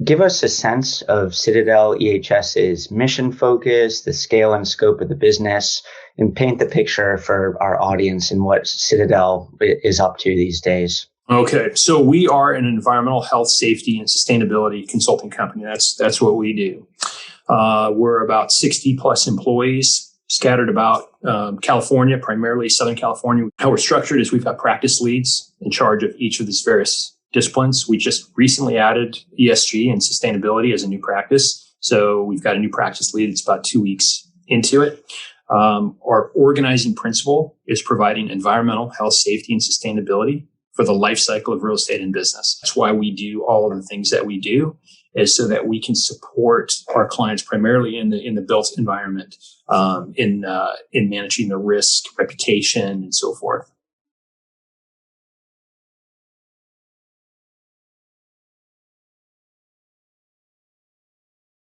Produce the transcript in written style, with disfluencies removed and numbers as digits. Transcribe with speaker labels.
Speaker 1: give us a sense of Citadel EHS's mission focus, the scale and scope of the business, and paint the picture for our audience and what Citadel is up to these days.
Speaker 2: Okay, so we are an environmental health, safety, and sustainability consulting company. That's what we do. We're about 60 plus employees scattered about California, primarily Southern California. How we're structured is we've got practice leads in charge of each of these various disciplines. We just recently added ESG and sustainability as a new practice. So we've got a new practice lead. It's about 2 weeks into it. Our organizing principle is providing environmental health, safety, and sustainability for the life cycle of real estate and business. That's why we do all of the things that we do, is so that we can support our clients primarily in the built environment, in managing the risk, reputation, and so forth.